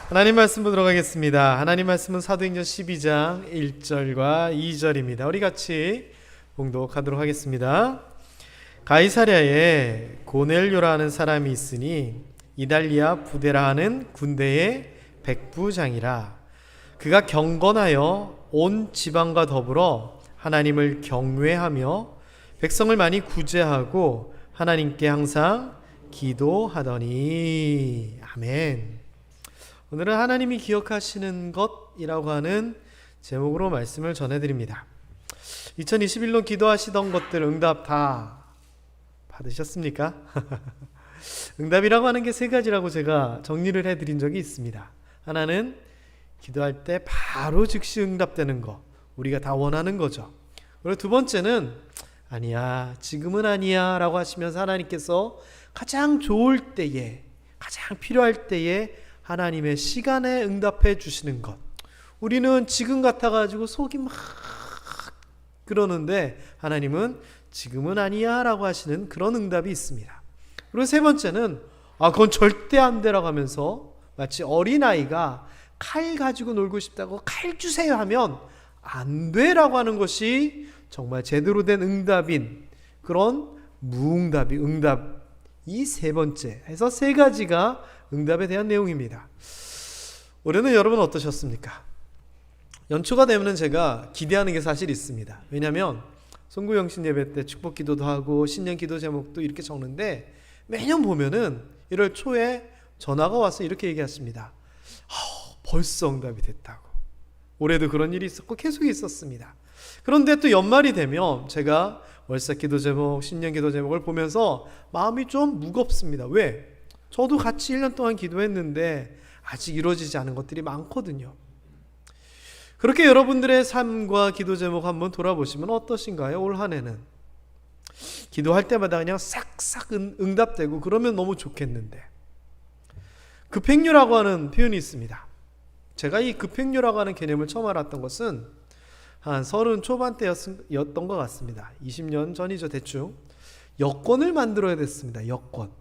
하나님 말씀 보도록 하겠습니다. 하나님 말씀은 사도행전 12장 1절과 2절입니다. 우리 같이 봉독하도록 하겠습니다. 가이사랴에 고넬료라는 사람이 있으니 이달리아 부데라 하는 군대의 백부장이라. 그가 경건하여 온 지방과 더불어 하나님을 경외하며 백성을 많이 구제하고 하나님께 항상 기도하더니. 아멘. 오늘은 하나님이 기억하시는 것이라고 하는 제목으로 말씀을 전해드립니다. 2021년 기도하시던 것들 응답 다 받으셨습니까? 응답이라고 하는 게 세 가지라고 제가 정리를 해드린 적이 있습니다. 하나는 기도할 때 바로 즉시 응답되는 거, 우리가 다 원하는 거죠. 그리고 두 번째는 아니야, 지금은 아니야 라고 하시면서 하나님께서 가장 좋을 때에, 가장 필요할 때에 하나님의 시간에 응답해 주시는 것. 우리는 지금 같아가지고 속이 막 그러는데 하나님은 지금은 아니야 라고 하시는 그런 응답이 있습니다. 그리고 세 번째는 그건 절대 안 되라고 하면서 마치 어린아이가 칼 가지고 놀고 싶다고 칼 주세요 하면 안 되라고 하는 것이 정말 제대로 된 응답인 그런 무응답이 응답. 이 세 번째 해서 세 가지가 응답에 대한 내용입니다. 올해는 여러분 어떠셨습니까? 연초가 되면 제가 기대하는 게 사실 있습니다. 왜냐하면 송구영신 예배 때 축복 기도도 하고 신년 기도 제목도 이렇게 적는데 매년 보면은 1월 초에 전화가 와서 이렇게 얘기하십니다. 벌써 응답이 됐다고. 올해도 그런 일이 있었고 계속 있었습니다. 그런데 또 연말이 되면 제가 월삭 기도 제목, 신년 기도 제목을 보면서 마음이 좀 무겁습니다. 왜? 저도 같이 1년 동안 기도했는데 아직 이루어지지 않은 것들이 많거든요. 그렇게 여러분들의 삶과 기도 제목 한번 돌아보시면 어떠신가요? 올 한 해는 기도할 때마다 그냥 싹싹 응답되고 그러면 너무 좋겠는데, 급행류라고 하는 표현이 있습니다. 제가 이 급행류라고 하는 개념을 처음 알았던 것은 한 30 초반대였던 것 같습니다. 20년 전이죠, 대충. 여권을 만들어야 됐습니다. 여권.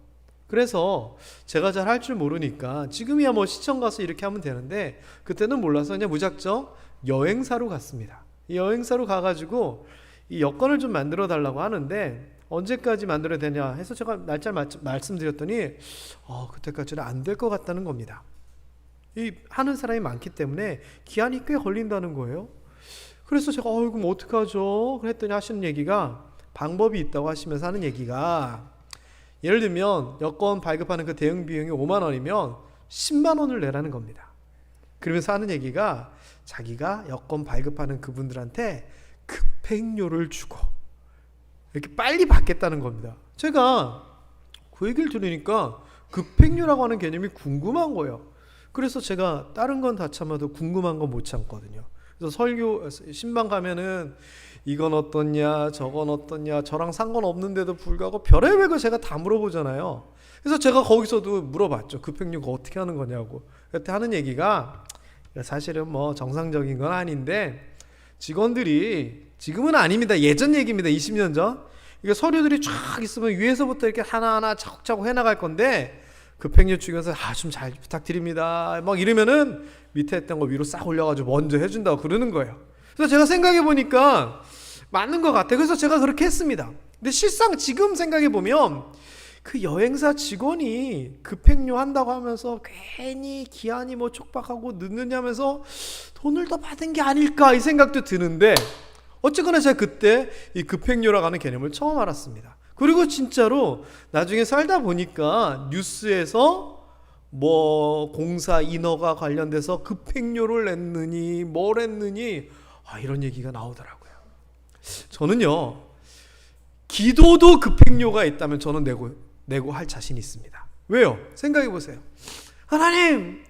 그래서 제가 잘 할 줄 모르니까 지금이야 뭐 시청 가서 이렇게 하면 되는데 그때는 몰라서 그냥 무작정 여행사로 갔습니다. 이 여행사로 가가지고 이 여권을 좀 만들어 달라고 하는데 언제까지 만들어야 되냐 해서 제가 날짜 말씀드렸더니 그때까지는 안 될 것 같다는 겁니다. 이 하는 사람이 많기 때문에 기한이 꽤 걸린다는 거예요. 그래서 제가 그럼 어떡하죠? 그랬더니 하시는 얘기가, 방법이 있다고 하시면서 하는 얘기가, 예를 들면 여권 발급하는 그 대응 비용이 5만 원이면 10만 원을 내라는 겁니다. 그러면서 하는 얘기가 자기가 여권 발급하는 그분들한테 급행료를 주고 이렇게 빨리 받겠다는 겁니다. 제가 그 얘기를 들으니까 급행료라고 하는 개념이 궁금한 거예요. 그래서 제가 다른 건 다 참아도 궁금한 건 못 참거든요. 그래서 설교 신방 가면은 이건 어떻냐, 저건 어떻냐, 저랑 상관없는데도 불구하고 별의별 걸 제가 다 물어보잖아요. 그래서 제가 거기서도 물어봤죠. 급행료가 어떻게 하는 거냐고. 그때 하는 얘기가 사실은 뭐 정상적인 건 아닌데 직원들이, 지금은 아닙니다, 예전 얘기입니다. 20년 전. 이게 서류들이 쫙 있으면 위에서부터 이렇게 하나하나 차곡차곡 해나갈 건데 급행료 주면서 좀 잘 부탁드립니다 막 이러면은 밑에 했던 거 위로 싹 올려가지고 먼저 해준다고 그러는 거예요. 그래서 제가 생각해 보니까 맞는 것 같아요. 그래서 제가 그렇게 했습니다. 근데 실상 지금 생각해 보면 그 여행사 직원이 급행료 한다고 하면서 괜히 기한이 뭐 촉박하고 늦느냐면서 돈을 더 받은 게 아닐까 이 생각도 드는데, 어쨌거나 제가 그때 이 급행료라고 하는 개념을 처음 알았습니다. 그리고 진짜로 나중에 살다 보니까 뉴스에서 뭐 공사 인허가 관련돼서 급행료를 냈느니 뭘 했느니 이런 얘기가 나오더라고요. 저는요, 기도도 급행료가 있다면 저는 내고 할 자신이 있습니다. 왜요? 생각해 보세요. 하나님,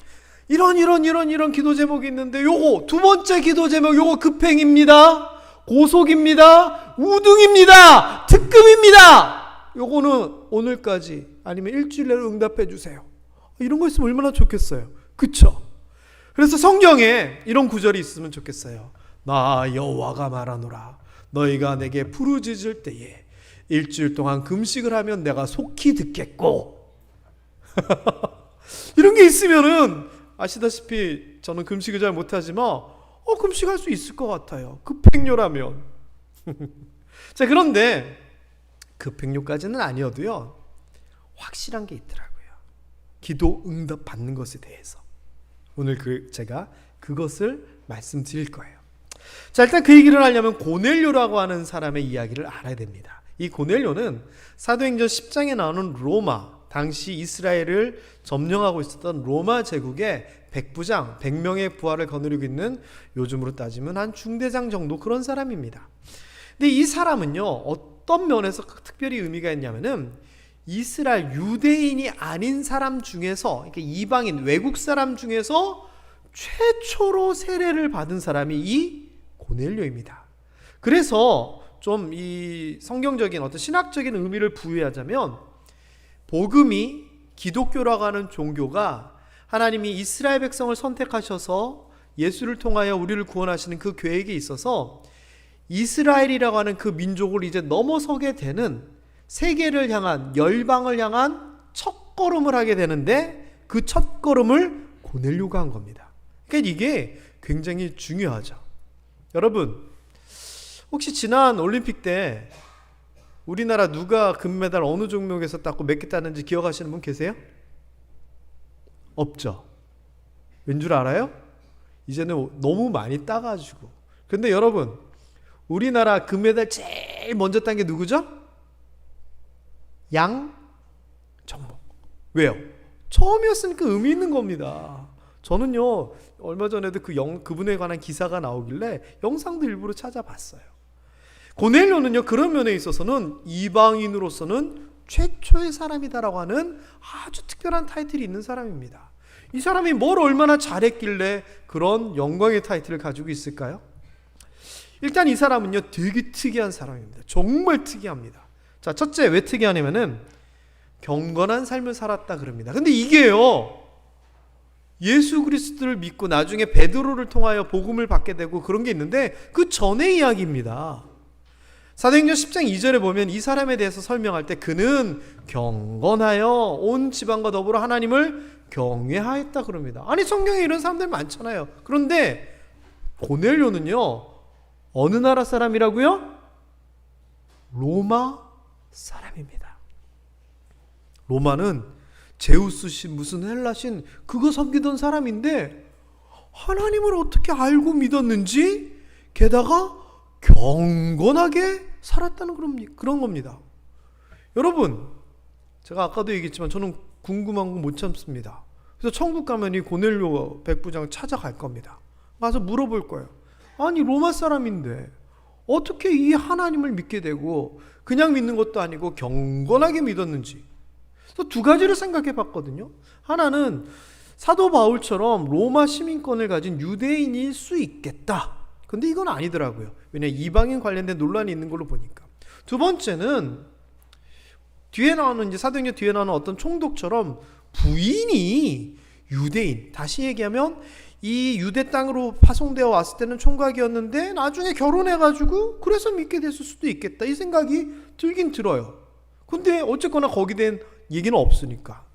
이런 기도 제목이 있는데 요거 두 번째 기도 제목 요거 급행입니다, 고속입니다, 우등입니다, 특급입니다. 요거는 오늘까지 아니면 일주일 내로 응답해 주세요. 이런 거 있으면 얼마나 좋겠어요. 그쵸? 그래서 성경에 이런 구절이 있으면 좋겠어요. 나 여호와가 말하노라, 너희가 내게 부르짖을 때에 일주일 동안 금식을 하면 내가 속히 듣겠고 이런 게 있으면은 아시다시피 저는 금식을 잘 못하지만 금식할 수 있을 것 같아요. 급행료라면. 자, 그런데 급행료까지는 아니어도요, 확실한 게 있더라고요. 기도 응답 받는 것에 대해서. 오늘 제가 그것을 말씀드릴 거예요. 자, 일단 그 얘기를 하려면 고넬료라고 하는 사람의 이야기를 알아야 됩니다. 이 고넬료는 사도행전 10장에 나오는 로마, 당시 이스라엘을 점령하고 있었던 로마 제국의 백부장, 100명의 부하를 거느리고 있는, 요즘으로 따지면 한 중대장 정도 그런 사람입니다. 근데 이 사람은요, 어떤 면에서 특별히 의미가 있냐면은 이스라엘 유대인이 아닌 사람 중에서, 그러니까 이방인 외국 사람 중에서 최초로 세례를 받은 사람이 이 고넬료입니다. 그래서 좀 이 성경적인 어떤 신학적인 의미를 부여하자면, 복음이, 기독교라고 하는 종교가 하나님이 이스라엘 백성을 선택하셔서 예수를 통하여 우리를 구원하시는 그 계획에 있어서 이스라엘이라고 하는 그 민족을 이제 넘어서게 되는, 세계를 향한, 열방을 향한 첫 걸음을 하게 되는데, 그 첫 걸음을 고넬료가 한 겁니다. 그러니까 이게 굉장히 중요하죠. 여러분, 혹시 지난 올림픽 때 우리나라 누가 금메달 어느 종목에서 땄고 몇 개 땄는지 기억하시는 분 계세요? 없죠. 왠 줄 알아요? 이제는 너무 많이 따가지고. 근데 여러분, 우리나라 금메달 제일 먼저 딴 게 누구죠? 양정목. 왜요? 처음이었으니까 의미 있는 겁니다. 저는요, 얼마 전에도 그분에 관한 기사가 나오길래 영상도 일부러 찾아봤어요. 고넬료는요, 그런 면에 있어서는 이방인으로서는 최초의 사람이다라고 하는 아주 특별한 타이틀이 있는 사람입니다. 이 사람이 뭘 얼마나 잘했길래 그런 영광의 타이틀을 가지고 있을까요? 일단 이 사람은요, 되게 특이한 사람입니다. 정말 특이합니다. 자, 첫째, 왜 특이하냐면은 경건한 삶을 살았다 그럽니다. 근데 이게요, 예수 그리스도를 믿고 나중에 베드로를 통하여 복음을 받게 되고 그런 게 있는데, 그 전의 이야기입니다. 사도행전 10장 2절에 보면 이 사람에 대해서 설명할 때, 그는 경건하여 온 지방과 더불어 하나님을 경외하였다 그럽니다. 아니, 성경에 이런 사람들 많잖아요. 그런데 고넬료는요, 어느 나라 사람이라고요? 로마 사람입니다. 로마는 제우스신 무슨 헬라신 그거 섬기던 사람인데, 하나님을 어떻게 알고 믿었는지, 게다가 경건하게 살았다는 그런 겁니다. 여러분, 제가 아까도 얘기했지만 저는 궁금한 거 못 참습니다. 그래서 천국 가면 이 고넬료 백부장 찾아갈 겁니다. 가서 물어볼 거예요. 아니, 로마 사람인데 어떻게 이 하나님을 믿게 되고, 그냥 믿는 것도 아니고 경건하게 믿었는지. 그래서 두 가지를 생각해 봤거든요. 하나는 사도 바울처럼 로마 시민권을 가진 유대인일 수 있겠다. 근데 이건 아니더라고요. 왜냐하면 이방인 관련된 논란이 있는 걸로 보니까. 두 번째는 뒤에 나오는, 이제 사도행전 뒤에 나오는 어떤 총독처럼 부인이 유대인, 다시 얘기하면 이 유대 땅으로 파송되어 왔을 때는 총각이었는데 나중에 결혼해가지고 그래서 믿게 됐을 수도 있겠다, 이 생각이 들긴 들어요. 근데 어쨌거나 거기에 대한 얘기는 없으니까.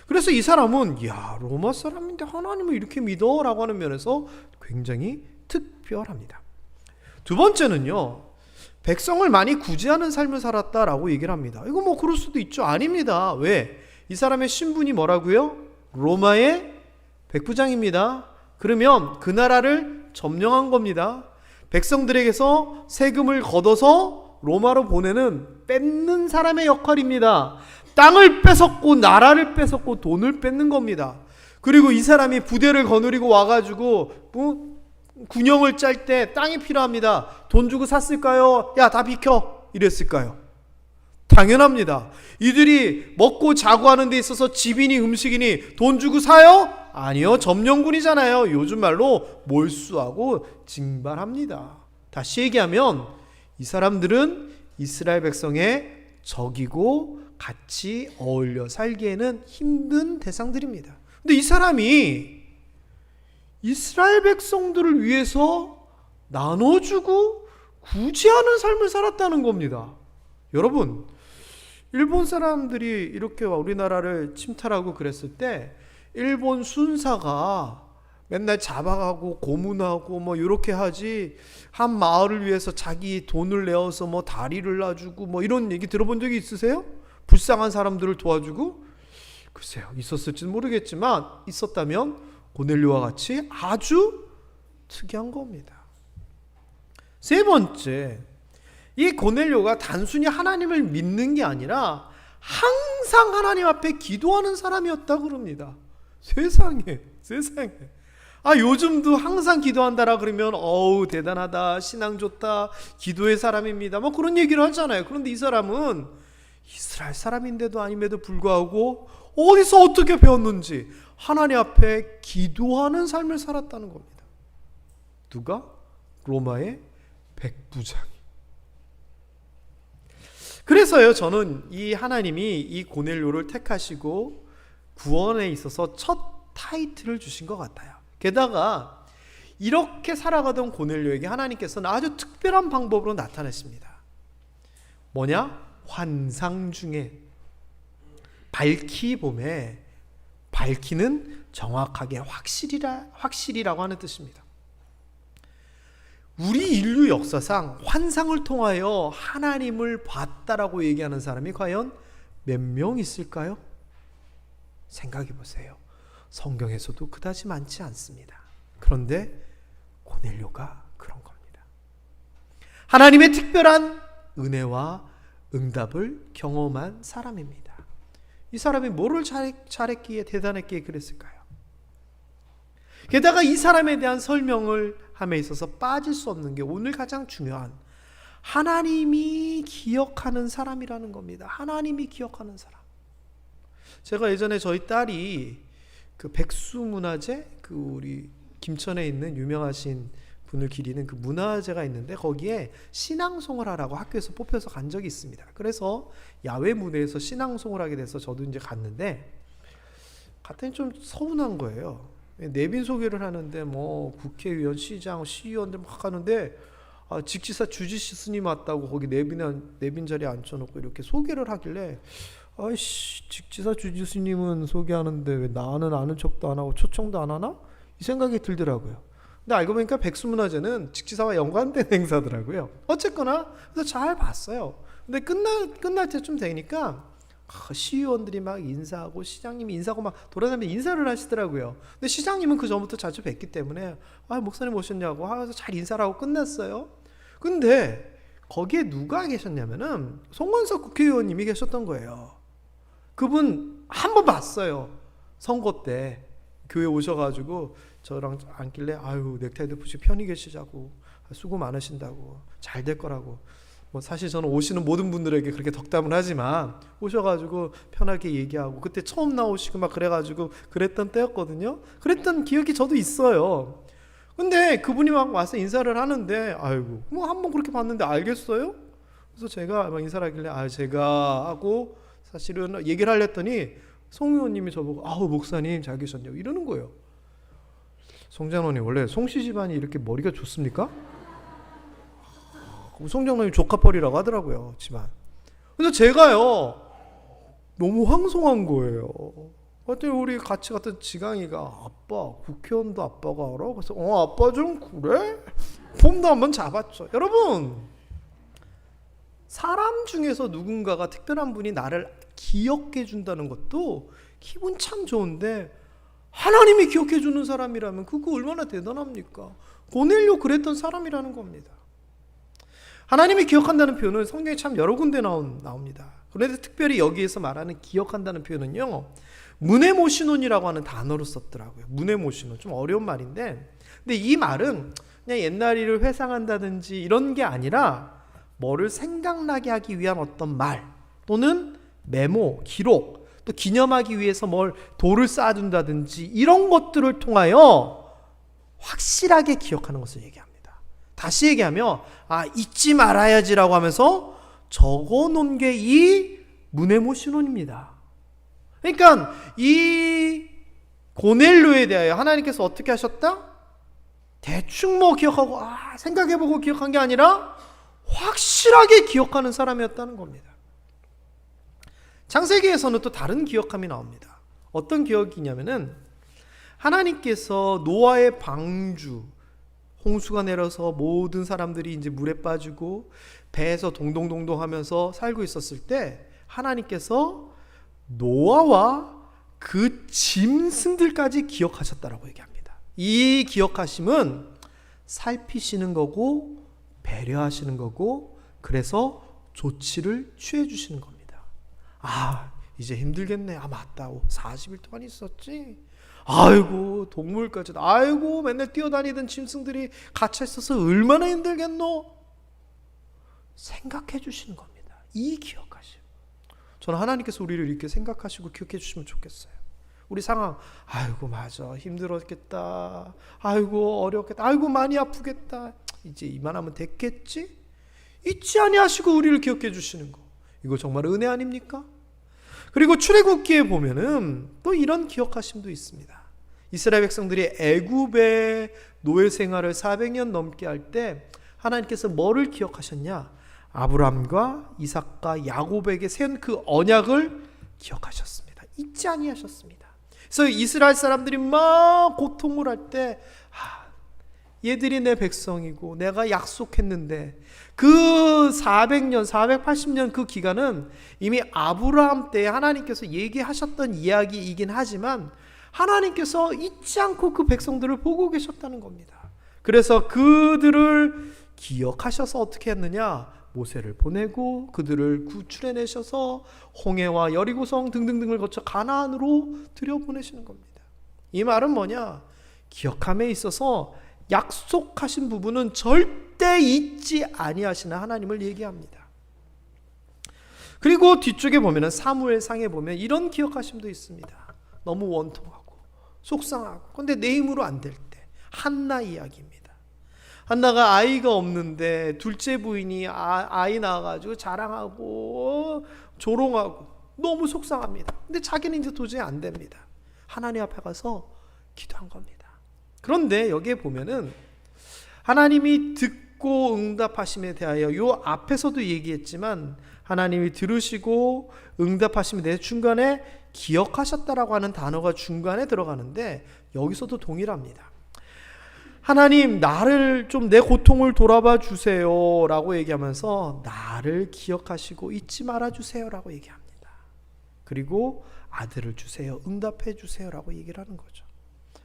그래서 이 사람은, 야, 로마 사람인데 하나님을 이렇게 믿어? 라고 하는 면에서 굉장히 특별합니다. 두 번째는요, 백성을 많이 구제하는 삶을 살았다라고 얘기를 합니다. 이거 뭐 그럴 수도 있죠. 아닙니다. 왜? 이 사람의 신분이 뭐라고요? 로마의 백부장입니다. 그러면 그 나라를 점령한 겁니다. 백성들에게서 세금을 걷어서 로마로 보내는, 뺏는 사람의 역할입니다. 땅을 뺏었고 나라를 뺏었고 돈을 뺏는 겁니다. 그리고 이 사람이 부대를 거느리고 와가지고 군영을 짤 때 땅이 필요합니다. 돈 주고 샀을까요? 야, 다 비켜! 이랬을까요? 당연합니다. 이들이 먹고 자고 하는 데 있어서 집이니 음식이니 돈 주고 사요? 아니요, 점령군이잖아요. 요즘 말로 몰수하고 징발합니다. 다시 얘기하면 이 사람들은 이스라엘 백성의 적이고 같이 어울려 살기에는 힘든 대상들입니다. 근데 이 사람이 이스라엘 백성들을 위해서 나눠주고 구제하는 삶을 살았다는 겁니다. 여러분, 일본 사람들이 이렇게 우리나라를 침탈하고 그랬을 때 일본 순사가 맨날 잡아가고 고문하고 뭐 이렇게 하지, 한 마을을 위해서 자기 돈을 내어서 뭐 다리를 놔주고 뭐 이런 얘기 들어본 적이 있으세요? 불쌍한 사람들을 도와주고? 글쎄요, 있었을지는 모르겠지만 있었다면 고넬료와 같이 아주 특이한 겁니다. 세 번째, 이 고넬료가 단순히 하나님을 믿는 게 아니라 항상 하나님 앞에 기도하는 사람이었다 그럽니다. 세상에. 요즘도 항상 기도한다라 그러면 어우 대단하다, 신앙 좋다, 기도의 사람입니다, 뭐 그런 얘기를 하잖아요. 그런데 이 사람은 이스라엘 사람인데도 아님에도 불구하고 어디서 어떻게 배웠는지 하나님 앞에 기도하는 삶을 살았다는 겁니다. 누가? 로마의 백부장이. 그래서요, 저는 이 하나님이 이 고넬료를 택하시고 구원에 있어서 첫 타이틀을 주신 것 같아요. 게다가 이렇게 살아가던 고넬료에게 하나님께서는 아주 특별한 방법으로 나타내십니다. 뭐냐? 환상 중에 밝히 봄에, 밝히는 정확하게 확실이라고 하는 뜻입니다. 우리 인류 역사상 환상을 통하여 하나님을 봤다라고 얘기하는 사람이 과연 몇 명 있을까요? 생각해 보세요. 성경에서도 그다지 많지 않습니다. 그런데 고넬료가 그런 겁니다. 하나님의 특별한 은혜와 응답을 경험한 사람입니다. 이 사람이 뭐를 잘했기에, 대단했기에 그랬을까요? 게다가 이 사람에 대한 설명을 함에 있어서 빠질 수 없는 게 오늘 가장 중요한 하나님이 기억하는 사람이라는 겁니다. 하나님이 기억하는 사람. 제가 예전에 저희 딸이 그 백수문화재, 그 우리 김천에 있는 유명하신 분을 기리는 그 문화재가 있는데 거기에 신앙송을 하라고 학교에서 뽑혀서 간 적이 있습니다. 그래서 야외 무대에서 신앙송을 하게 돼서 저도 이제 갔는데 갔더니 좀 서운한 거예요. 내빈 소개를 하는데 뭐 국회의원, 시장, 시의원들 막 하는데 직지사 주지시 스님 왔다고 거기 내빈 자리에 앉혀놓고 이렇게 소개를 하길래 아이씨, 직지사 주지시 스님은 소개하는데 왜 나는 아는 척도 안 하고 초청도 안 하나? 이 생각이 들더라고요. 근데 알고 보니까 백수문화제는 직지사와 연관된 행사더라고요. 어쨌거나 그래서 잘 봤어요. 근데 끝날 때쯤 되니까 시의원들이 막 인사하고 시장님이 인사하고 막 돌아다니면서 인사를 하시더라고요. 근데 시장님은 그 전부터 자주 뵀기 때문에 목사님 오셨냐고 하면서 잘 인사를 하고 끝났어요. 근데 거기에 누가 계셨냐면은 송원석 국회의원님이 계셨던 거예요. 그분 한 번 봤어요. 선거 때 교회 오셔가지고 저랑 앉길래 넥타이도 붙이고 편히 계시자고, 수고 많으신다고, 잘 될 거라고. 뭐 사실 저는 오시는 모든 분들에게 그렇게 덕담을 하지만 오셔가지고 편하게 얘기하고, 그때 처음 나오시고 막 그래가지고 그랬던 때였거든요. 그랬던 기억이 저도 있어요. 근데 그분이 막 와서 인사를 하는데 뭐 한번 그렇게 봤는데 알겠어요? 그래서 제가 막 인사를 하길래 제가 하고 사실은 얘기를 하려 했더니 송 의원님이 저보고 목사님 잘 계셨냐고 이러는 거예요. 송장로님 원래 송씨 집안이 이렇게 머리가 좋습니까? 송장로님 조카뻘이라고 하더라고요, 집안. 그래서 제가요 너무 황송한 거예요. 그랬더니 우리 같이 갔던 지강이가 아빠 국회의원도 아빠가 알아? 그래서 아빠 좀 그래? 폼도 한번 잡았죠. 여러분, 사람 중에서 누군가가 특별한 분이 나를 기억해 준다는 것도 기분 참 좋은데 하나님이 기억해 주는 사람이라면 그거 얼마나 대단합니까? 고넬료 그랬던 사람이라는 겁니다. 하나님이 기억한다는 표현은 성경에 참 여러 군데 나옵니다. 그런데 특별히 여기에서 말하는 기억한다는 표현은요, 무네모시논이라고 하는 단어로 썼더라고요. 무네모시논, 좀 어려운 말인데, 근데 이 말은 그냥 옛날 일을 회상한다든지 이런 게 아니라 뭐를 생각나게 하기 위한 어떤 말 또는 메모, 기록, 또 기념하기 위해서 뭘 돌을 쌓아둔다든지 이런 것들을 통하여 확실하게 기억하는 것을 얘기합니다. 다시 얘기하면 잊지 말아야지라고 하면서 적어놓은 게 이 무네모시논입니다. 그러니까 이 고넬료에 대하여 하나님께서 어떻게 하셨다? 대충 뭐 기억하고 생각해보고 기억한 게 아니라 확실하게 기억하는 사람이었다는 겁니다. 창세기에서는 또 다른 기억함이 나옵니다. 어떤 기억이냐면은 하나님께서 노아의 방주, 홍수가 내려서 모든 사람들이 이제 물에 빠지고 배에서 동동동동 하면서 살고 있었을 때 하나님께서 노아와 그 짐승들까지 기억하셨다라고 얘기합니다. 이 기억하심은 살피시는 거고 배려하시는 거고, 그래서 조치를 취해 주시는 겁니다. 아, 이제 힘들겠네. 아, 맞다. 40일 동안 있었지. 아이고, 동물까지. 아이고, 맨날 뛰어다니던 짐승들이 갇혀 있어서 얼마나 힘들겠노? 생각해 주시는 겁니다. 이 기억하심. 저는 하나님께서 우리를 이렇게 생각하시고 기억해 주시면 좋겠어요. 우리 상황, 아이고 맞아, 힘들었겠다, 아이고 어렵겠다, 아이고 많이 아프겠다, 이제 이만하면 됐겠지? 잊지 아니하시고 우리를 기억해 주시는 거, 이거 정말 은혜 아닙니까? 그리고 출애굽기에 보면은 또 이런 기억하심도 있습니다. 이스라엘 백성들이 애굽의 노예 생활을 400년 넘게 할 때 하나님께서 뭐를 기억하셨냐? 아브람과 이삭과 야곱에게 세운 그 언약을 기억하셨습니다. 잊지 아니하셨습니다. 그래서 이스라엘 사람들이 막 고통을 할 때, 얘들이 내 백성이고 내가 약속했는데, 그 400년, 480년 그 기간은 이미 아브라함 때 하나님께서 얘기하셨던 이야기이긴 하지만 하나님께서 잊지 않고 그 백성들을 보고 계셨다는 겁니다. 그래서 그들을 기억하셔서 어떻게 했느냐? 모세를 보내고 그들을 구출해내셔서 홍해와 여리고성 등등등을 거쳐 가나안으로 들여보내시는 겁니다. 이 말은 뭐냐? 기억함에 있어서 약속하신 부분은 절대 잊지 아니하시는 하나님을 얘기합니다. 그리고 뒤쪽에 보면은 사무엘상에 보면 이런 기억하심도 있습니다. 너무 원통하고 속상하고, 근데 내 힘으로 안 될 때, 한나 이야기입니다. 한나가 아이가 없는데 둘째 부인이 아이 낳아가지고 자랑하고 조롱하고 너무 속상합니다. 근데 자기는 이제 도저히 안 됩니다. 하나님 앞에 가서 기도한 겁니다. 그런데 여기에 보면은 하나님이 듣고 응답하심에 대하여 요 앞에서도 얘기했지만 하나님이 들으시고 응답하심에 대해 중간에 기억하셨다라고 하는 단어가 중간에 들어가는데 여기서도 동일합니다. 하나님, 나를 좀, 내 고통을 돌아봐 주세요 라고 얘기하면서 나를 기억하시고 잊지 말아 주세요 라고 얘기합니다. 그리고 아들을 주세요, 응답해 주세요 라고 얘기를 하는 거죠.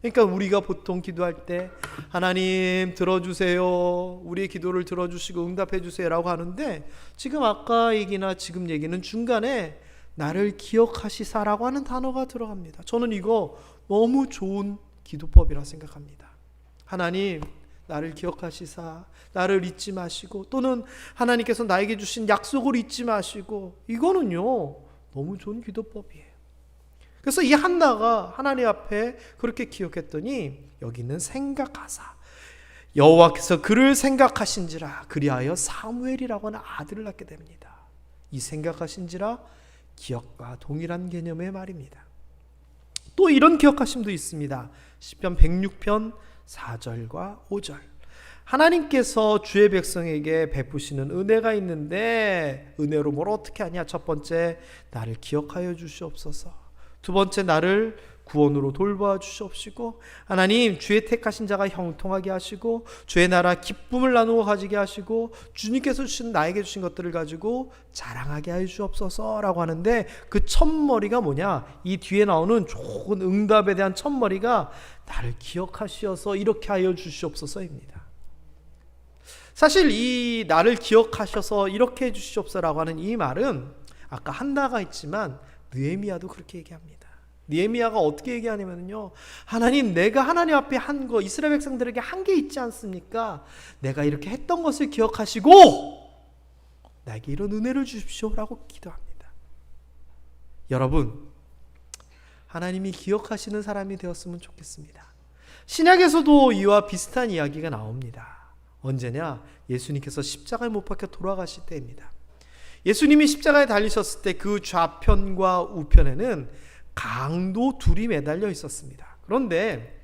그러니까 우리가 보통 기도할 때 하나님 들어주세요, 우리의 기도를 들어주시고 응답해 주세요 라고 하는데, 지금 아까 얘기나 지금 얘기는 중간에 나를 기억하시사라고 하는 단어가 들어갑니다. 저는 이거 너무 좋은 기도법이라 생각합니다. 하나님, 나를 기억하시사, 나를 잊지 마시고, 또는 하나님께서 나에게 주신 약속을 잊지 마시고, 이거는요 너무 좋은 기도법이에요. 그래서 이 한나가 하나님 앞에 그렇게 기억했더니 여기는 생각하사, 여호와께서 그를 생각하신지라 그리하여 사무엘이라고 하는 아들을 낳게 됩니다. 이 생각하신지라 기억과 동일한 개념의 말입니다. 또 이런 기억하심도 있습니다. 시편 106편 4절과 5절. 하나님께서 주의 백성에게 베푸시는 은혜가 있는데 은혜로 뭘 어떻게 하냐? 첫 번째, 나를 기억하여 주시옵소서. 두 번째, 나를 구원으로 돌보아 주시옵시고, 하나님, 주의 택하신 자가 형통하게 하시고 주의 나라 기쁨을 나누어 가지게 하시고 주님께서 주신, 나에게 주신 것들을 가지고 자랑하게 하여 주옵소서라고 하는데, 그 첫머리가 뭐냐? 이 뒤에 나오는 좋은 응답에 대한 첫머리가 나를 기억하시어서 이렇게 하여 주시옵소서입니다. 사실 이 나를 기억하셔서 이렇게 해주시옵소서라고 하는 이 말은 아까 한나가 있지만 느헤미야도 그렇게 얘기합니다. 느헤미야가 어떻게 얘기하냐면요, 하나님, 내가 하나님 앞에 한 거, 이스라엘 백성들에게 한 게 있지 않습니까? 내가 이렇게 했던 것을 기억하시고 나에게 이런 은혜를 주십시오라고 기도합니다. 여러분, 하나님이 기억하시는 사람이 되었으면 좋겠습니다. 신약에서도 이와 비슷한 이야기가 나옵니다. 언제냐? 예수님께서 십자가에 못 박혀 돌아가실 때입니다. 예수님이 십자가에 달리셨을 때 그 좌편과 우편에는 강도 둘이 매달려 있었습니다. 그런데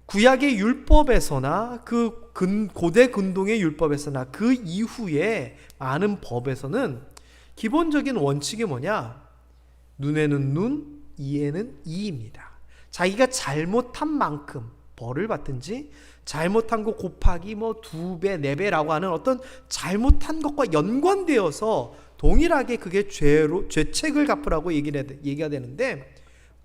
구약의 율법에서나 그 고대 근동의 율법에서나 그 이후에 많은 법에서는 기본적인 원칙이 뭐냐? 눈에는 눈, 이에는 이입니다. 자기가 잘못한 만큼 벌을 받든지 잘못한 거 곱하기 뭐 2배, 4배라고 하는 어떤 잘못한 것과 연관되어서 동일하게 그게 죄책을 갚으라고 얘기가 되는데,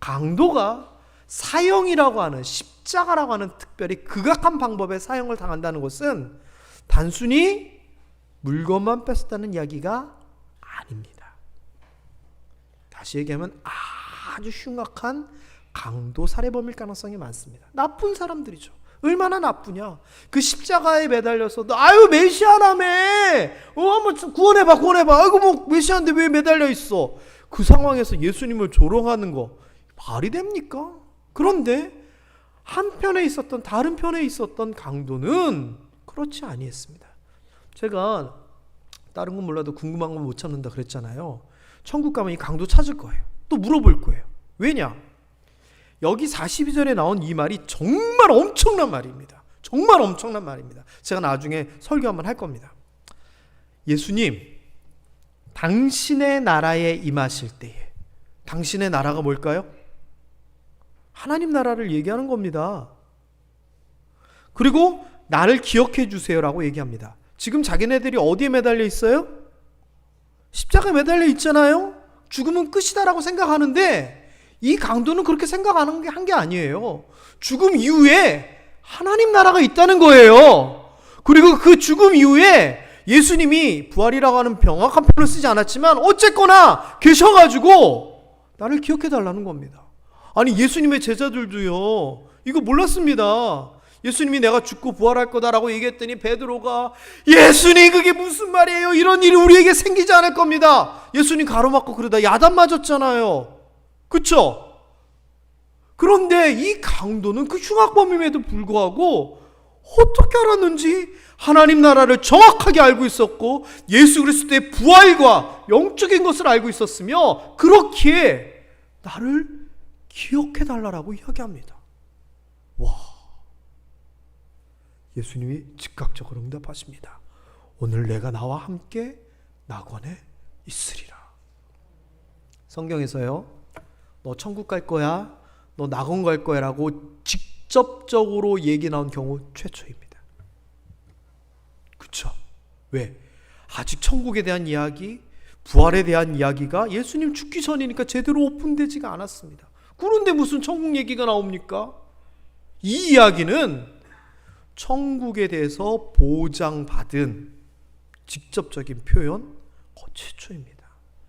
강도가 사형이라고 하는, 십자가라고 하는 특별히 극악한 방법의 사형을 당한다는 것은 단순히 물건만 뺏었다는 이야기가 아닙니다. 다시 얘기하면 아주 흉악한 강도 살해범일 가능성이 많습니다. 나쁜 사람들이죠. 얼마나 나쁘냐. 그 십자가에 매달려서도 아유 메시아라며, 한번 구원해봐. 아이고 뭐 메시아인데 왜 매달려 있어. 그 상황에서 예수님을 조롱하는 거 말이 됩니까? 그런데 다른 편에 있었던 강도는 그렇지 아니했습니다. 제가 다른 건 몰라도 궁금한 건 못 참는다 그랬잖아요. 천국 가면 이 강도 찾을 거예요. 또 물어볼 거예요. 왜냐? 여기 42절에 나온 이 말이 정말 엄청난 말입니다. 정말 엄청난 말입니다. 제가 나중에 설교 한번 할 겁니다. 예수님, 당신의 나라에 임하실 때에, 당신의 나라가 뭘까요? 하나님 나라를 얘기하는 겁니다. 그리고 나를 기억해 주세요라고 얘기합니다. 지금 자기네들이 어디에 매달려 있어요? 십자가에 매달려 있잖아요. 죽음은 끝이다라고 생각하는데 이 강도는 그렇게 생각하는 한 게 아니에요. 죽음 이후에 하나님 나라가 있다는 거예요. 그리고 그 죽음 이후에 예수님이 부활이라고 하는 명확한 표현을 쓰지 않았지만 어쨌거나 계셔가지고 나를 기억해 달라는 겁니다. 아니 예수님의 제자들도요 이거 몰랐습니다. 예수님이 내가 죽고 부활할 거다라고 얘기했더니 베드로가 예수님 그게 무슨 말이에요? 이런 일이 우리에게 생기지 않을 겁니다. 예수님 가로막고 그러다 야단 맞았잖아요. 그쵸? 그런데 이 강도는 그 흉악범임에도 불구하고 어떻게 알았는지 하나님 나라를 정확하게 알고 있었고 예수 그리스도의 부활과 영적인 것을 알고 있었으며 그렇기에 나를 기억해 달라고 이야기합니다. 와, 예수님이 즉각적으로 응답하십니다. 오늘 내가 나와 함께 낙원에 있으리라. 성경에서요, 너 천국 갈 거야, 너 낙원 갈 거야 라고 직접적으로 얘기 나온 경우 최초입니다. 그쵸? 왜? 아직 천국에 대한 이야기, 부활에 대한 이야기가 예수님 죽기 전이니까 제대로 오픈되지가 않았습니다. 그런데 무슨 천국 얘기가 나옵니까? 이 이야기는 천국에 대해서 보장받은 직접적인 표현 최초입니다.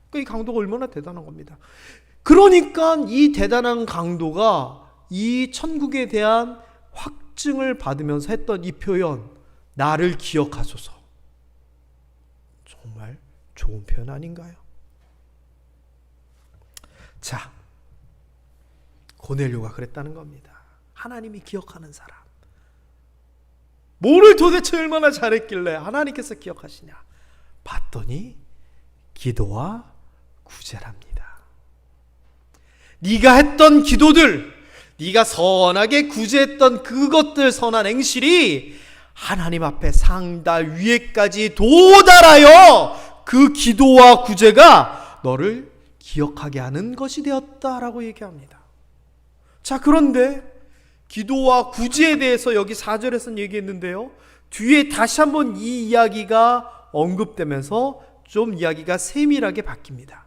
그러니까 이 강도가 얼마나 대단한 겁니다. 그러니까 이 대단한 강도가 이 천국에 대한 확증을 받으면서 했던 이 표현, 나를 기억하소서, 정말 좋은 표현 아닌가요? 자, 고넬료가 그랬다는 겁니다. 하나님이 기억하는 사람. 뭐를 도대체 얼마나 잘했길래 하나님께서 기억하시냐 봤더니 기도와 구제랍니다. 네가 했던 기도들, 네가 선하게 구제했던 그것들, 선한 행실이 하나님 앞에 상달 위에까지 도달하여 그 기도와 구제가 너를 기억하게 하는 것이 되었다라고 얘기합니다. 자, 그런데 기도와 구제에 대해서 여기 4절에서는 얘기했는데요, 뒤에 다시 한번 이 이야기가 언급되면서 좀 이야기가 세밀하게 바뀝니다.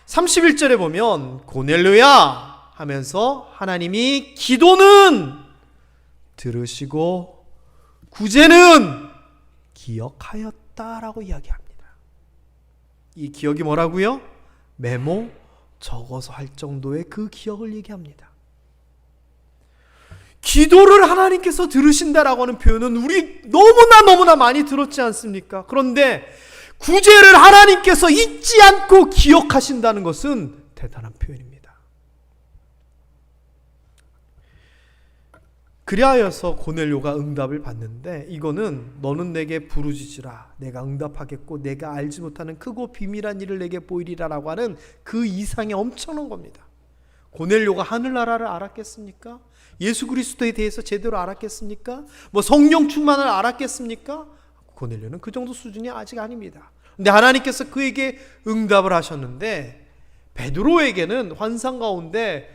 31절에 보면 고넬료야 하면서 하나님이 기도는 들으시고 구제는 기억하였다라고 이야기합니다. 이 기억이 뭐라고요? 메모 적어서 할 정도의 그 기억을 얘기합니다. 기도를 하나님께서 들으신다라고 하는 표현은 우리 너무나 많이 들었지 않습니까? 그런데 구제를 하나님께서 잊지 않고 기억하신다는 것은 대단한 표현입니다. 그리하여서 고넬료가 응답을 받는데, 이거는 너는 내게 부르짖으라 내가 응답하겠고 내가 알지 못하는 크고 비밀한 일을 내게 보이리라 라고 하는 그 이상의 엄청난 겁니다. 고넬료가 하늘나라를 알았겠습니까? 예수 그리스도에 대해서 제대로 알았겠습니까? 뭐 성령 충만을 알았겠습니까? 고넬료는 그 정도 수준이 아직 아닙니다. 근데 하나님께서 그에게 응답을 하셨는데 베드로에게는 환상 가운데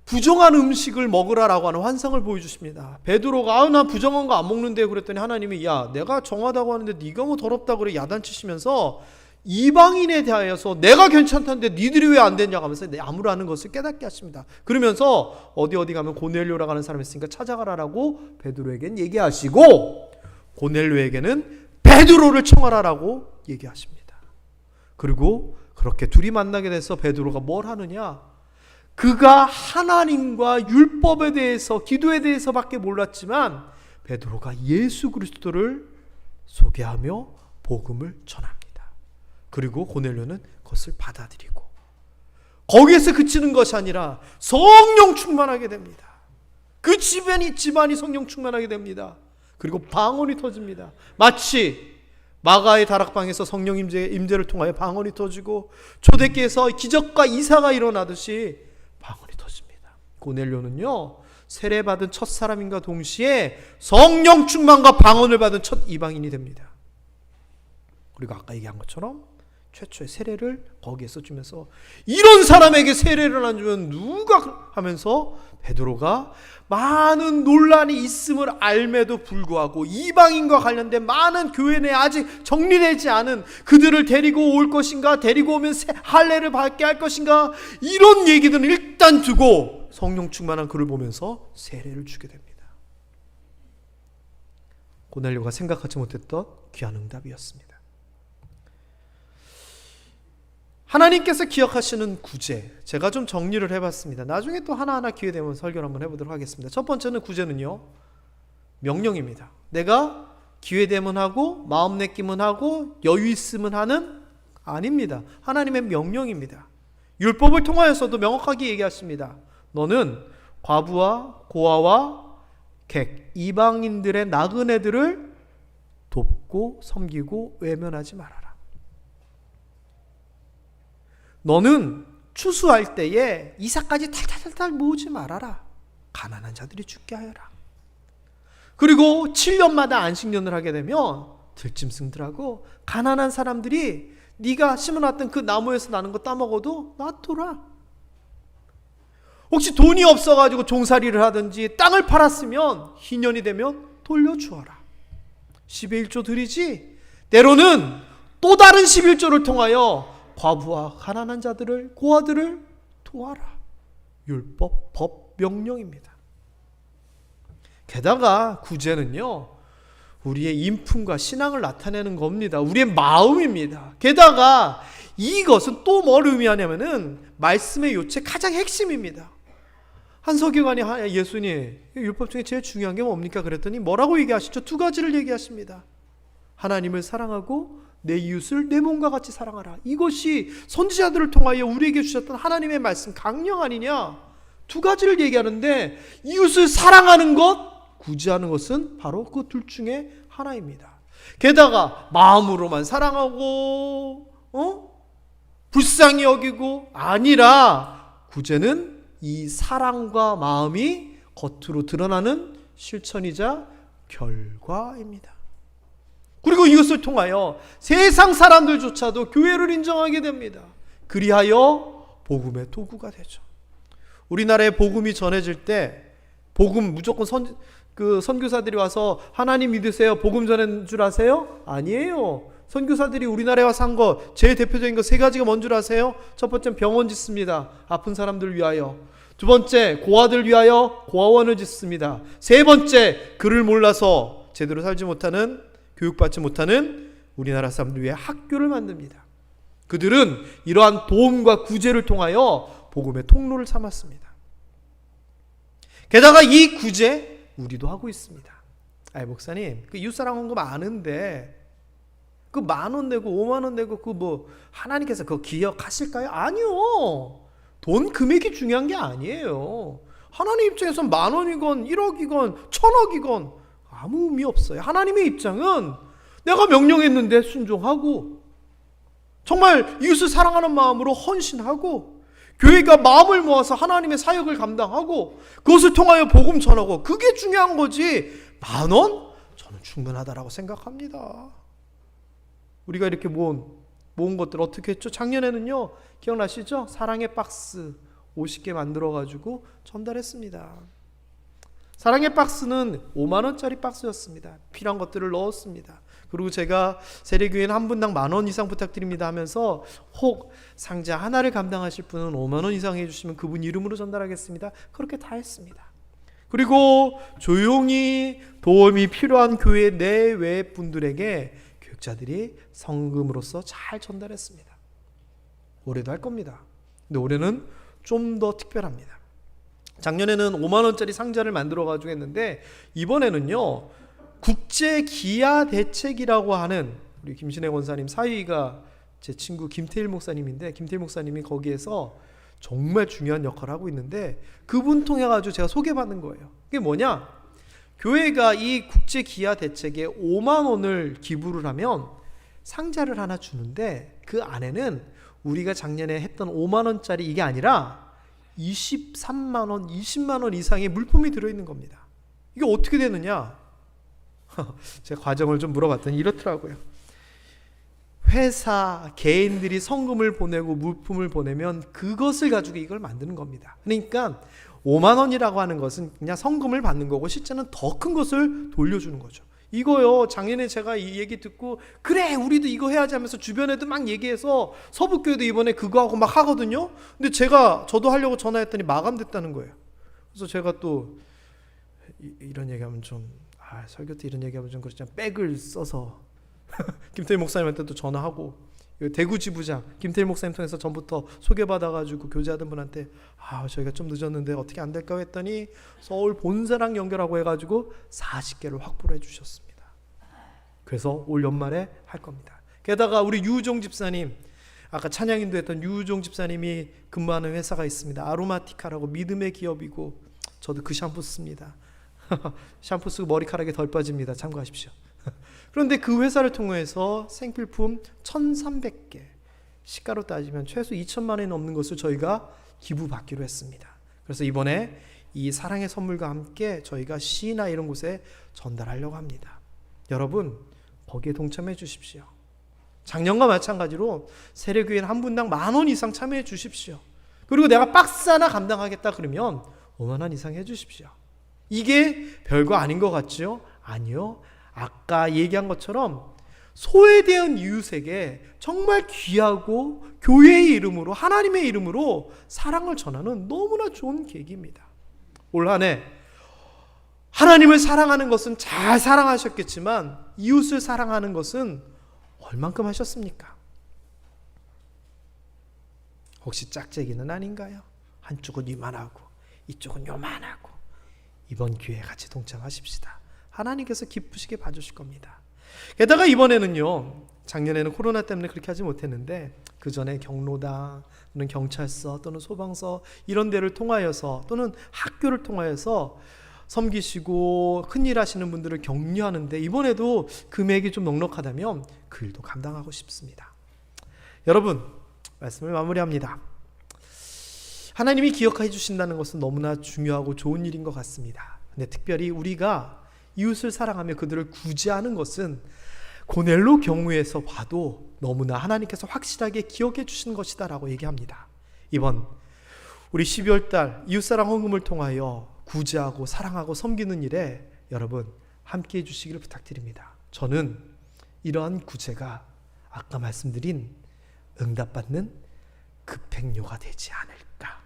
부정한 음식을 먹으라라고 하는 환상을 보여주십니다. 베드로가 나 부정한 거 안 먹는데 그랬더니 하나님이 야 내가 정하다고 하는데 네가 뭐 더럽다고 그래 야단치시면서 이방인에 대하여서 내가 괜찮다는데 니들이 왜 안 되냐고 하면서 아무라는 것을 깨닫게 하십니다. 그러면서 어디 가면 고넬료라고 하는 사람이 있으니까 찾아가라라고 베드로에게는 얘기하시고 고넬료에게는 베드로를 청하라라고 얘기하십니다. 그리고 그렇게 둘이 만나게 돼서 베드로가 뭘 하느냐, 그가 하나님과 율법에 대해서 기도에 대해서밖에 몰랐지만 베드로가 예수 그리스도를 소개하며 복음을 전합니다. 그리고 고넬료는 그것을 받아들이고 거기에서 그치는 것이 아니라 성령 충만하게 됩니다. 그 집안이 성령 충만하게 됩니다. 그리고 방언이 터집니다. 마치 마가의 다락방에서 성령 임재를 통하여 방언이 터지고 초대교회에서 기적과 이사가 일어나듯이 방언이 터집니다. 고넬료는요 세례받은 첫 사람인가 동시에 성령 충만과 방언을 받은 첫 이방인이 됩니다. 그리고 아까 얘기한 것처럼 최초의 세례를 거기에서 주면서 이런 사람에게 세례를 안 주면 누가 하면서 베드로가 많은 논란이 있음을 알매도 불구하고 이방인과 관련된 많은 교회 내에 아직 정리되지 않은 그들을 데리고 올 것인가, 데리고 오면 할례를 받게 할 것인가, 이런 얘기들은 일단 두고 성령 충만한 그를 보면서 세례를 주게 됩니다. 고넬료가 생각하지 못했던 귀한 응답이었습니다. 하나님께서 기억하시는 구제, 제가 좀 정리를 해봤습니다. 나중에 또 하나하나 기회 되면 설교를 한번 해보도록 하겠습니다. 첫 번째는 구제는요 명령입니다. 내가 기회 되면 하고 마음 내키면 하고 여유 있으면 하는 아닙니다. 하나님의 명령입니다. 율법을 통하여서도 명확하게 얘기하십니다. 너는 과부와 고아와 객, 이방인들의 나그네들을 돕고 섬기고 외면하지 말아라. 너는 추수할 때에 이삭까지 탈탈탈탈 모으지 말아라. 가난한 자들이 죽게 하여라. 그리고 7년마다 안식년을 하게 되면 들짐승들하고 가난한 사람들이 네가 심어놨던 그 나무에서 나는 거 따먹어도 놔둬라. 혹시 돈이 없어가지고 종살이를 하든지 땅을 팔았으면 희년이 되면 돌려주어라. 10의 1조 드리지. 때로는 또 다른 11조를 통하여 과부와 가난한 자들을, 고아들을 도와라. 율법, 법, 명령입니다. 게다가 구제는요 우리의 인품과 신앙을 나타내는 겁니다. 우리의 마음입니다. 게다가 이것은 또 뭘 의미하냐면은 말씀의 요체 가장 핵심입니다. 한 서기관이 예수님 율법 중에 제일 중요한 게 뭡니까? 그랬더니 뭐라고 얘기하시죠? 두 가지를 얘기하십니다. 하나님을 사랑하고 내 이웃을 내 몸과 같이 사랑하라. 이것이 선지자들을 통하여 우리에게 주셨던 하나님의 말씀 강령 아니냐? 두 가지를 얘기하는데 이웃을 사랑하는 것, 구제하는 것은 바로 그 둘 중에 하나입니다. 게다가 마음으로만 사랑하고 불쌍히 여기고 아니라 구제는 이 사랑과 마음이 겉으로 드러나는 실천이자 결과입니다. 그리고 이것을 통하여 세상 사람들조차도 교회를 인정하게 됩니다. 그리하여 복음의 도구가 되죠. 우리나라에 복음이 전해질 때 복음 무조건 선교사들이 와서 하나님 믿으세요, 복음 전하는 줄 아세요? 아니에요. 선교사들이 우리나라에 와서 한 거 제일 대표적인 거 세 가지가 뭔 줄 아세요? 첫 번째는 병원 짓습니다. 아픈 사람들 위하여. 두 번째 고아들 위하여 고아원을 짓습니다. 세 번째 글을 몰라서 제대로 살지 못하는, 교육받지 못하는 우리나라 사람들 위해 학교를 만듭니다. 그들은 이러한 도움과 구제를 통하여 복음의 통로를 삼았습니다. 게다가 이 구제 우리도 하고 있습니다. 목사님 그 이웃사랑 헌금 많은데 그 10,000원 내고 50,000원 내고 그 뭐 하나님께서 그거 기억하실까요? 아니요. 돈 금액이 중요한 게 아니에요. 하나님 입장에서 10,000원이건 1억이건 1,000억이건 아무 의미 없어요. 하나님의 입장은 내가 명령했는데 순종하고 정말 이웃을 사랑하는 마음으로 헌신하고 교회가 마음을 모아서 하나님의 사역을 감당하고 그것을 통하여 복음 전하고 그게 중요한 거지 10,000원? 저는 충분하다라고 생각합니다. 우리가 이렇게 모은 모은 것들 어떻게 했죠? 작년에는요, 기억나시죠? 사랑의 박스 50개 만들어가지고 전달했습니다. 사랑의 박스는 5만 원짜리 박스였습니다. 필요한 것들을 넣었습니다. 그리고 제가 세례교회는 한 분당 10,000원 이상 부탁드립니다 하면서 혹 상자 하나를 감당하실 분은 5만 원 이상 해주시면 그분 이름으로 전달하겠습니다. 그렇게 다 했습니다. 그리고 조용히 도움이 필요한 교회 내외 분들에게 교육자들이 성금으로서 잘 전달했습니다. 올해도 할 겁니다. 근데 올해는 좀 더 특별합니다. 작년에는 5만 원짜리 상자를 만들어 가지고 했는데 이번에는요, 국제 기아 대책이라고 하는 우리 김신혜 권사님 사위가 제 친구 김태일 목사님인데, 김태일 목사님이 거기에서 정말 중요한 역할을 하고 있는데 그분 통해 가지고 제가 소개받는 거예요. 그게 뭐냐? 교회가 이 국제 기아 대책에 5만 원을 기부를 하면 상자를 하나 주는데 그 안에는 우리가 작년에 했던 5만 원짜리 이게 아니라 23만 원, 20만 원 이상의 물품이 들어있는 겁니다. 이게 어떻게 되느냐? 제가 과정을 좀 물어봤더니 이렇더라고요. 회사, 개인들이 성금을 보내고 물품을 보내면 그것을 가지고 이걸 만드는 겁니다. 그러니까 5만 원이라고 하는 것은 그냥 성금을 받는 거고 실제는 더 큰 것을 돌려주는 거죠. 이거요, 작년에 제가 이 얘기 듣고 그래 우리도 이거 해야지 하면서 주변에도 막 얘기해서 서북교회도 이번에 그거 하고 막 하거든요. 근데 저도 하려고 전화했더니 마감됐다는 거예요. 그래서 제가 또 이런 얘기하면 좀 설교 때 이런 얘기하면 좀 그렇지만 백을 써서 김태일 목사님한테 또 전화하고 대구 지부장 김태일 목사님 통해서 전부터 소개받아가지고 교제하던 분한테 저희가 좀 늦었는데 어떻게 안 될까 했더니 서울 본사랑 연결하고 해가지고 40개를 확보를 해주셨습니다. 그래서 올 연말에 할 겁니다. 게다가 우리 유종 집사님, 아까 찬양인도 했던 유종 집사님이 근무하는 회사가 있습니다. 아로마티카라고 믿음의 기업이고 저도 그 샴푸 씁니다. 샴푸 쓰고 머리카락이 덜 빠집니다. 참고하십시오. 그런데 그 회사를 통해서 생필품 1,300개, 시가로 따지면 최소 2천만 원이 넘는 것을 저희가 기부받기로 했습니다. 그래서 이번에 이 사랑의 선물과 함께 저희가 시나 이런 곳에 전달하려고 합니다. 여러분 거기에 동참해 주십시오. 작년과 마찬가지로 세례교회는 한 분당 10,000원 이상 참여해 주십시오. 그리고 내가 박스 하나 감당하겠다 그러면 5만 원 이상 해 주십시오. 이게 별거 아닌 것 같죠? 아니요. 아까 얘기한 것처럼 소외되은 이웃에게 정말 귀하고 교회의 이름으로, 하나님의 이름으로 사랑을 전하는 너무나 좋은 계기입니다. 올 한 해 하나님을 사랑하는 것은 잘 사랑하셨겠지만 이웃을 사랑하는 것은 얼만큼 하셨습니까? 혹시 짝재기는 아닌가요? 한쪽은 이만하고 이쪽은 요만하고. 이번 기회에 같이 동참하십시다. 하나님께서 기쁘시게 봐주실 겁니다. 게다가 이번에는요, 작년에는 코로나 때문에 그렇게 하지 못했는데 그 전에 경로당 또는 경찰서 또는 소방서 이런 데를 통하여서 또는 학교를 통하여서 섬기시고 큰일 하시는 분들을 격려하는데 이번에도 금액이 좀 넉넉하다면 그 일도 감당하고 싶습니다. 여러분, 말씀을 마무리합니다. 하나님이 기억해 주신다는 것은 너무나 중요하고 좋은 일인 것 같습니다. 근데 특별히 우리가 이웃을 사랑하며 그들을 구제하는 것은 고넬로 경우에서 봐도 너무나 하나님께서 확실하게 기억해 주신 것이다 라고 얘기합니다. 이번 우리 12월 달 이웃사랑 헌금을 통하여 구제하고 사랑하고 섬기는 일에 여러분 함께 해주시기를 부탁드립니다. 저는 이러한 구제가 아까 말씀드린 응답받는 급행료가 되지 않을까,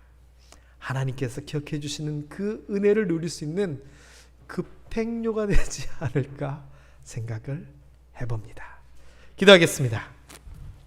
하나님께서 기억해 주시는 그 은혜를 누릴 수 있는 급행료가 되지 않을까 생각을 해봅니다. 기도하겠습니다.